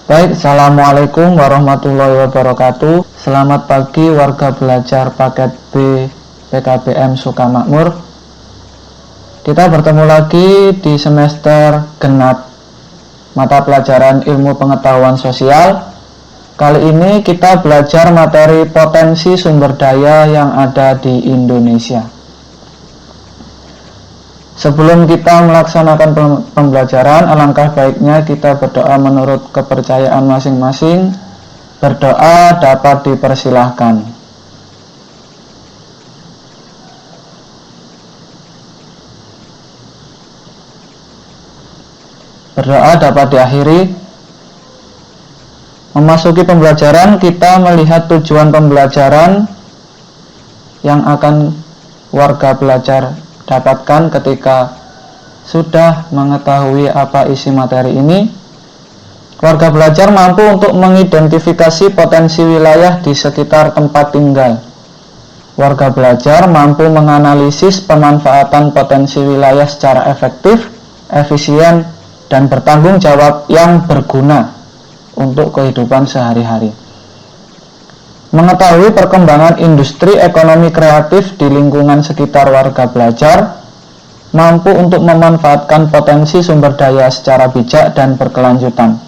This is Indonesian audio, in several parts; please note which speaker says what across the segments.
Speaker 1: Baik, Assalamualaikum warahmatullahi wabarakatuh. Selamat pagi warga belajar paket B PKBM Sukamakmur. Kita bertemu lagi di semester genap mata pelajaran ilmu pengetahuan sosial. Kali ini kita belajar materi potensi sumber daya yang ada di Indonesia. Sebelum kita melaksanakan pembelajaran, alangkah baiknya kita berdoa menurut kepercayaan masing-masing. Berdoa dapat dipersilahkan. Berdoa dapat diakhiri. Memasuki pembelajaran, kita melihat tujuan pembelajaran yang akan warga belajar dapatkan ketika sudah mengetahui apa isi materi ini. Warga belajar mampu untuk mengidentifikasi potensi wilayah di sekitar tempat tinggal. Warga belajar mampu menganalisis pemanfaatan potensi wilayah secara efektif, efisien, dan bertanggung jawab yang berguna untuk kehidupan sehari-hari. Mengetahui perkembangan industri ekonomi kreatif di lingkungan sekitar warga belajar, mampu untuk memanfaatkan potensi sumber daya secara bijak dan berkelanjutan.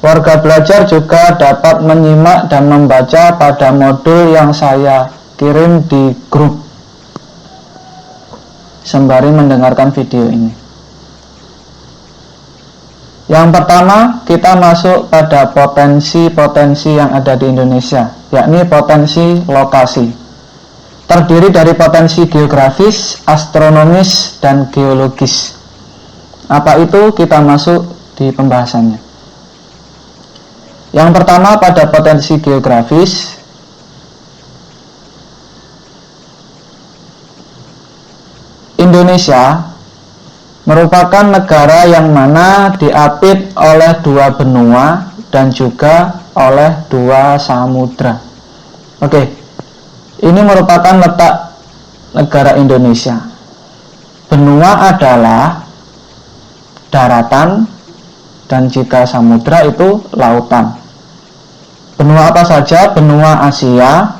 Speaker 1: Warga belajar juga dapat menyimak dan membaca pada modul yang saya kirim di grup sembari mendengarkan video ini. Yang pertama, kita masuk pada potensi-potensi yang ada di Indonesia, yakni potensi lokasi. Terdiri dari potensi geografis, astronomis, dan geologis. Apa itu? Kita masuk di pembahasannya. Yang pertama, pada potensi geografis, Indonesia merupakan negara yang mana diapit oleh dua benua dan juga oleh dua samudra. Oke, ini merupakan letak negara Indonesia. Benua adalah daratan dan jika samudra itu lautan. Benua apa saja? Benua Asia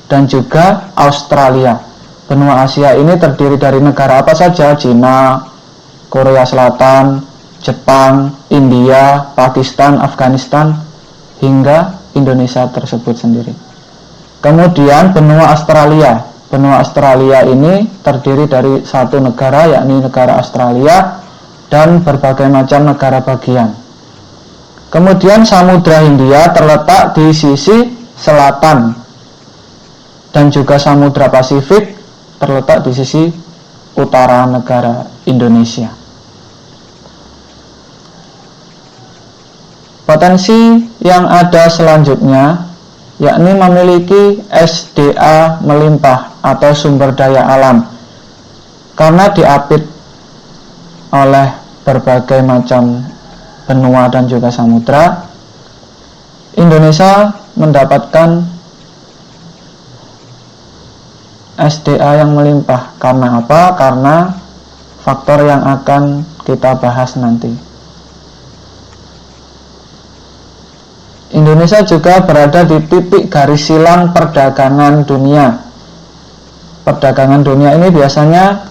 Speaker 1: dan juga Australia. Benua Asia ini terdiri dari negara apa saja? Cina, Korea Selatan, Jepang, India, Pakistan, Afghanistan, hingga Indonesia tersebut sendiri. Kemudian benua Australia. Benua Australia ini terdiri dari satu negara, yakni negara Australia, dan berbagai macam negara bagian. Kemudian Samudra Hindia terletak di sisi selatan, dan juga Samudra Pasifik terletak di sisi utara negara Indonesia. Potensi yang ada selanjutnya yakni memiliki SDA melimpah atau sumber daya alam. Karena diapit oleh berbagai macam benua dan juga samudra, Indonesia mendapatkan SDA yang melimpah. Karena apa? Karena faktor yang akan kita bahas nanti. Indonesia juga berada di titik garis silang perdagangan dunia. Perdagangan dunia ini biasanya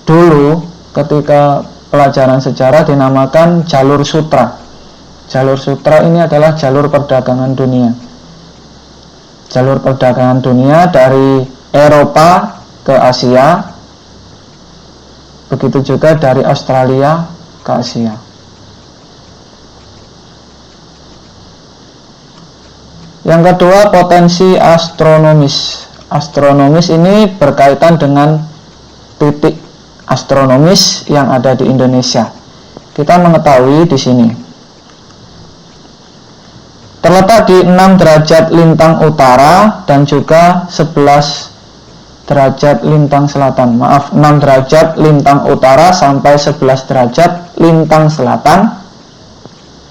Speaker 1: dulu ketika pelajaran sejarah dinamakan jalur sutra. Jalur sutra ini adalah jalur perdagangan dunia. Jalur perdagangan dunia dari Eropa ke Asia, begitu juga dari Australia ke Asia. Yang kedua, potensi astronomis. Astronomis ini berkaitan dengan titik astronomis yang ada di Indonesia. Kita mengetahui di sini terletak di 6 derajat lintang utara dan juga 11 derajat lintang selatan. 6 derajat lintang utara sampai 11 derajat lintang selatan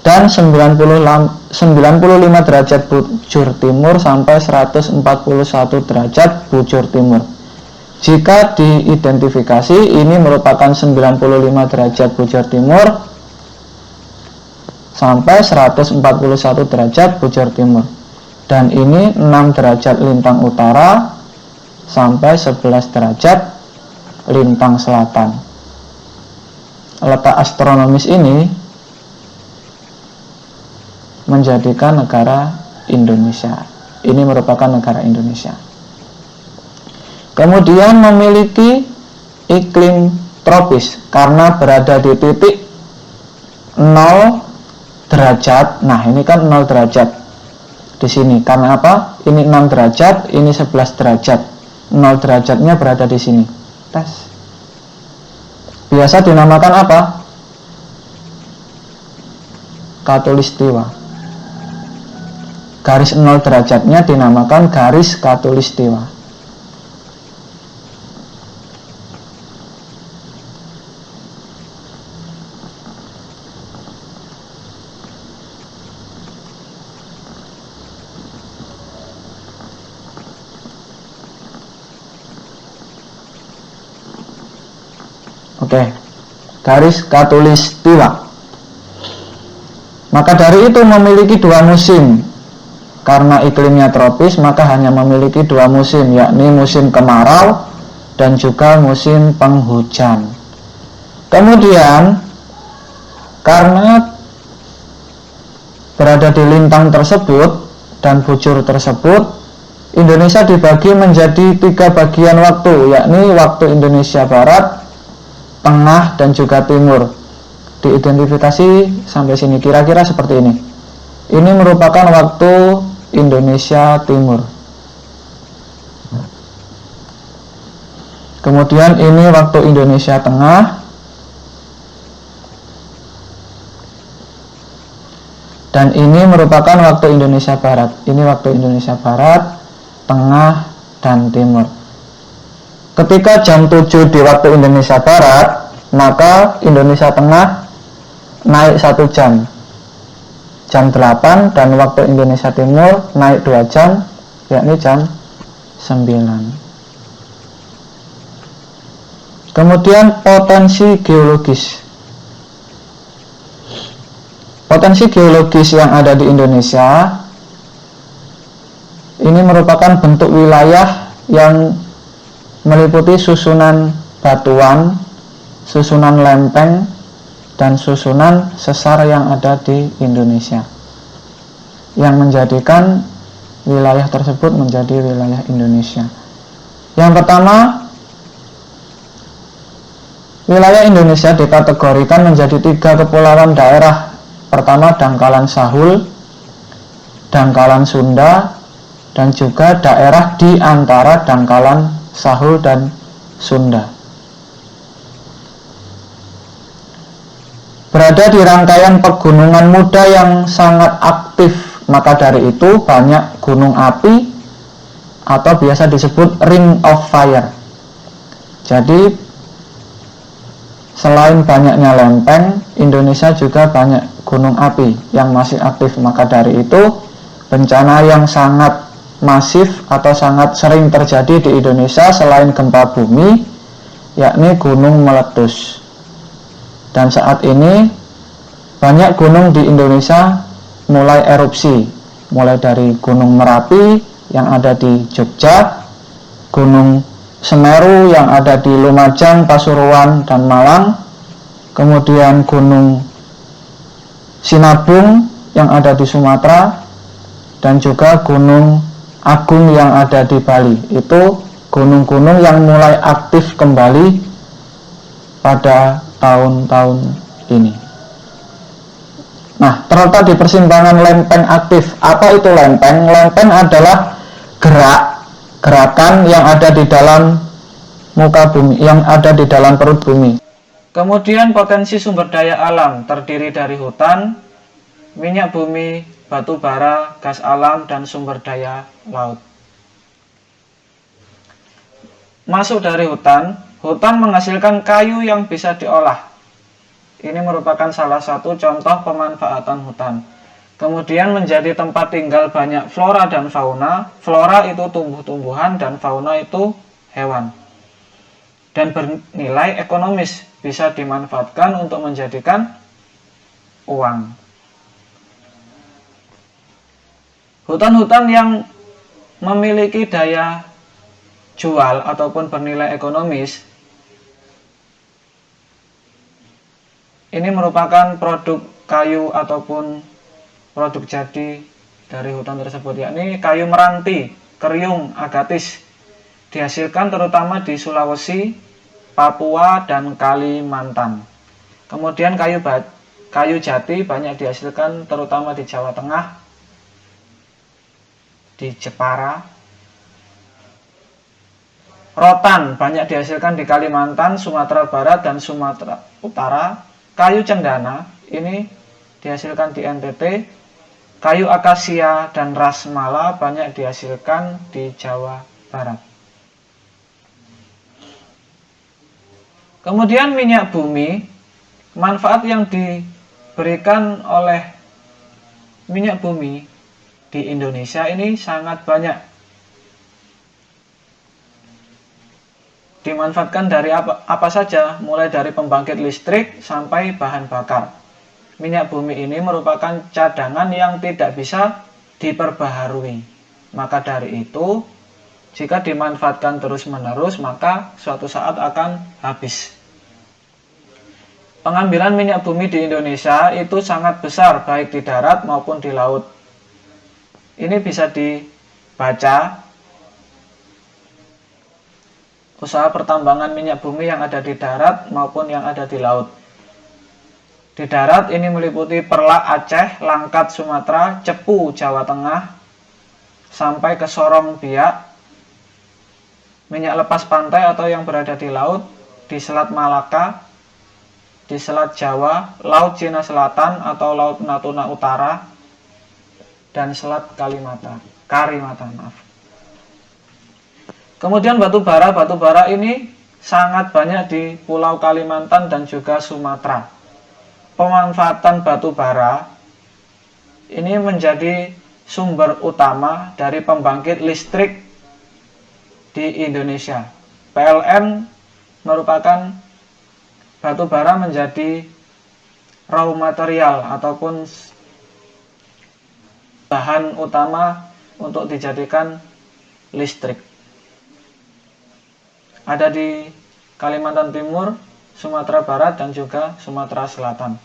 Speaker 1: dan 95 derajat bujur timur sampai 141 derajat bujur timur. Jika diidentifikasi, ini merupakan 95 derajat bujur timur, sampai 141 derajat bujur timur. Dan ini 6 derajat lintang utara sampai 11 derajat lintang selatan. Letak astronomis ini menjadikan negara Indonesia. Ini merupakan negara Indonesia. Kemudian memiliki iklim tropis karena berada di titik 0 derajat. Nah, ini kan 0 derajat di sini. Karena apa? Ini 6 derajat, ini 11 derajat. 0 derajatnya berada di sini. Tes. Biasa dinamakan apa? Khatulistiwa. Garis 0 derajatnya dinamakan garis khatulistiwa. Oke, garis khatulistiwa. Maka dari itu memiliki 2 musim. Karena iklimnya tropis, maka hanya memiliki 2 musim, yakni musim kemarau dan juga musim penghujan. Kemudian, karena berada di lintang tersebut dan bujur tersebut, Indonesia dibagi menjadi 3 bagian waktu, yakni waktu Indonesia Barat, Tengah, dan juga Timur. Diidentifikasi sampai sini, kira-kira seperti ini. Ini merupakan waktu Indonesia Timur. Kemudian ini waktu Indonesia Tengah. Dan ini merupakan waktu Indonesia Barat. Ini waktu Indonesia Barat, Tengah, dan Timur. Ketika jam 7 di waktu Indonesia Barat, maka Indonesia Tengah naik 1 jam. Jam 8, dan waktu Indonesia Timur naik 2 jam, yakni jam 9. Kemudian potensi geologis. Potensi geologis yang ada di Indonesia ini merupakan bentuk wilayah yang meliputi susunan batuan, susunan lempeng, dan susunan sesar yang ada di Indonesia, yang menjadikan wilayah tersebut menjadi wilayah Indonesia. Yang pertama, wilayah Indonesia dikategorikan menjadi 3 kepulauan daerah. Pertama, Dangkalan Sahul, Dangkalan Sunda, dan juga daerah di antara Dangkalan Sahul dan Sunda. Berada di rangkaian pegunungan muda yang sangat aktif, maka dari itu banyak gunung api atau biasa disebut Ring of Fire. Jadi selain banyaknya lempeng, Indonesia juga banyak gunung api yang masih aktif. Maka dari itu bencana yang sangat masif atau sangat sering terjadi di Indonesia selain gempa bumi, yakni gunung meletus. Dan saat ini banyak gunung di Indonesia mulai erupsi, mulai dari Gunung Merapi yang ada di Jogja, Gunung Semeru yang ada di Lumajang, Pasuruan, dan Malang, kemudian Gunung Sinabung yang ada di Sumatera, dan juga Gunung Agung yang ada di Bali. Itu gunung-gunung yang mulai aktif kembali pada tahun-tahun ini. Nah, terletak di persimpangan lempeng aktif. Apa itu lempeng? Lempeng adalah gerakan yang ada di dalam muka bumi, yang ada di dalam perut bumi. Kemudian potensi sumber daya alam terdiri dari hutan, minyak bumi, batu bara, gas alam, dan sumber daya laut. Masuk dari hutan, hutan menghasilkan kayu yang bisa diolah. Ini merupakan salah satu contoh pemanfaatan hutan. Kemudian menjadi tempat tinggal banyak flora dan fauna. Flora itu tumbuh-tumbuhan dan fauna itu hewan. Dan bernilai ekonomis, bisa dimanfaatkan untuk menjadikan uang. Hutan-hutan yang memiliki daya jual ataupun bernilai ekonomis ini merupakan produk kayu ataupun produk jadi dari hutan tersebut, yakni kayu meranti, keriung, agatis. Dihasilkan terutama di Sulawesi, Papua, dan Kalimantan. Kemudian kayu jati banyak dihasilkan terutama di Jawa Tengah, di Jepara. Rotan banyak dihasilkan di Kalimantan, Sumatera Barat, dan Sumatera Utara. Kayu cendana ini dihasilkan di NTT. Kayu akasia dan rasmala banyak dihasilkan di Jawa Barat. Kemudian minyak bumi, manfaat yang diberikan oleh minyak bumi di Indonesia ini sangat banyak. Dimanfaatkan dari apa saja, mulai dari pembangkit listrik sampai bahan bakar. Minyak bumi ini merupakan cadangan yang tidak bisa diperbaharui. Maka dari itu, jika dimanfaatkan terus-menerus, maka suatu saat akan habis. Pengambilan minyak bumi di Indonesia itu sangat besar, baik di darat maupun di laut. Ini bisa dibaca usaha pertambangan minyak bumi yang ada di darat maupun yang ada di laut. Di darat ini meliputi Perlak Aceh, Langkat Sumatera, Cepu Jawa Tengah, sampai ke Sorong Biak. Minyak lepas pantai atau yang berada di laut, di Selat Malaka, di Selat Jawa, Laut Cina Selatan atau Laut Natuna Utara, dan Selat Karimata. Kemudian batu bara ini sangat banyak di Pulau Kalimantan dan juga Sumatera. Pemanfaatan batu bara ini menjadi sumber utama dari pembangkit listrik di Indonesia. PLN merupakan batu bara menjadi raw material ataupun bahan utama untuk dijadikan listrik. Ada di Kalimantan Timur, Sumatera Barat, dan juga Sumatera Selatan.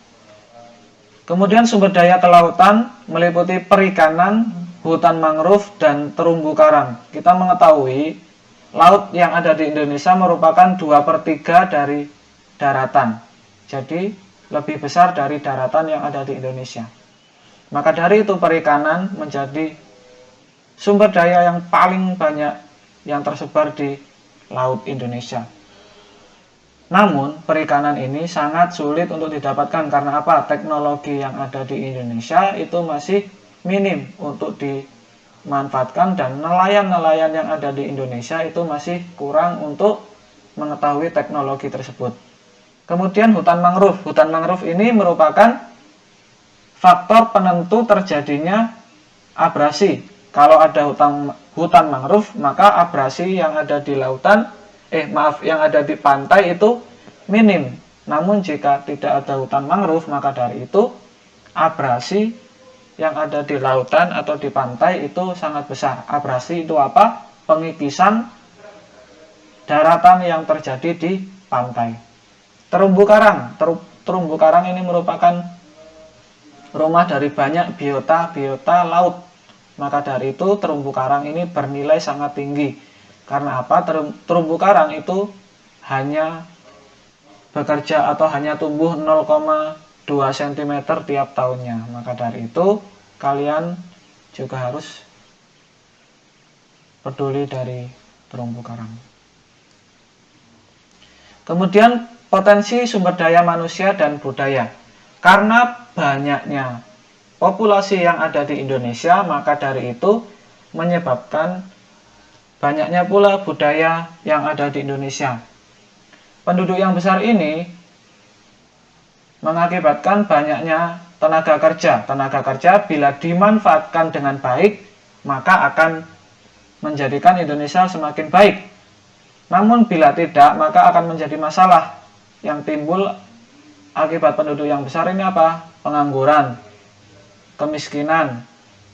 Speaker 1: Kemudian sumber daya kelautan meliputi perikanan, hutan mangrove, dan terumbu karang. Kita mengetahui laut yang ada di Indonesia merupakan 2/3 dari daratan. Jadi lebih besar dari daratan yang ada di Indonesia. Maka dari itu perikanan menjadi sumber daya yang paling banyak yang tersebar di laut Indonesia. Namun perikanan ini sangat sulit untuk didapatkan karena apa? Teknologi yang ada di Indonesia itu masih minim untuk dimanfaatkan, dan nelayan-nelayan yang ada di Indonesia itu masih kurang untuk mengetahui teknologi tersebut. Kemudian hutan mangrove ini merupakan faktor penentu terjadinya abrasi. Kalau ada hutan mangrove, maka abrasi yang ada di yang ada di pantai itu minim. Namun jika tidak ada hutan mangrove, maka dari itu abrasi yang ada di lautan atau di pantai itu sangat besar. Abrasi itu apa? Pengikisan daratan yang terjadi di pantai. Terumbu karang ini merupakan rumah dari banyak biota laut. Maka dari itu terumbu karang ini bernilai sangat tinggi. Karena apa? Terumbu karang itu hanya bekerja atau hanya tumbuh 0,2 cm tiap tahunnya. Maka dari itu kalian juga harus peduli dari terumbu karang. Kemudian potensi sumber daya manusia dan budaya. Karena banyaknya populasi yang ada di Indonesia, maka dari itu menyebabkan banyaknya pula budaya yang ada di Indonesia. Penduduk yang besar ini mengakibatkan banyaknya tenaga kerja. Tenaga kerja bila dimanfaatkan dengan baik, maka akan menjadikan Indonesia semakin baik. Namun bila tidak, maka akan menjadi masalah yang timbul akibat penduduk yang besar ini apa? Pengangguran, kemiskinan,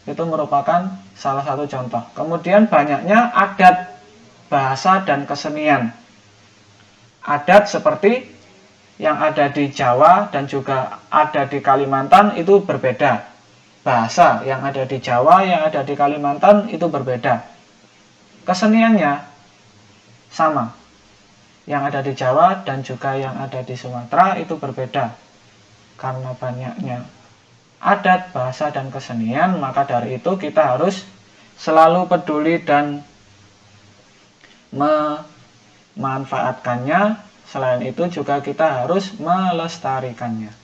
Speaker 1: Itu merupakan salah satu contoh. Kemudian banyaknya adat, bahasa, dan kesenian. Adat seperti yang ada di Jawa dan juga ada di Kalimantan itu berbeda. Bahasa yang ada di Jawa, yang ada di Kalimantan itu berbeda. Keseniannya sama. Yang ada di Jawa dan juga yang ada di Sumatera itu berbeda. Karena banyaknya adat, bahasa, dan kesenian, maka dari itu kita harus selalu peduli dan memanfaatkannya. Selain itu juga kita harus melestarikannya.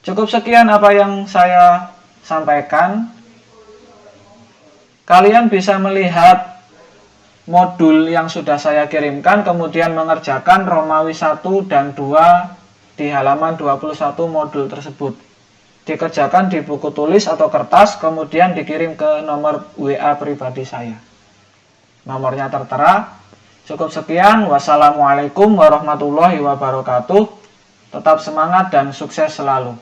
Speaker 1: Cukup sekian apa yang saya sampaikan. Kalian bisa melihat modul yang sudah saya kirimkan, kemudian mengerjakan Romawi 1 dan 2 di halaman 21 modul tersebut. Dikerjakan di buku tulis atau kertas, kemudian dikirim ke nomor WA pribadi saya. Nomornya tertera. Cukup sekian. Wassalamualaikum warahmatullahi wabarakatuh. Tetap semangat dan sukses selalu.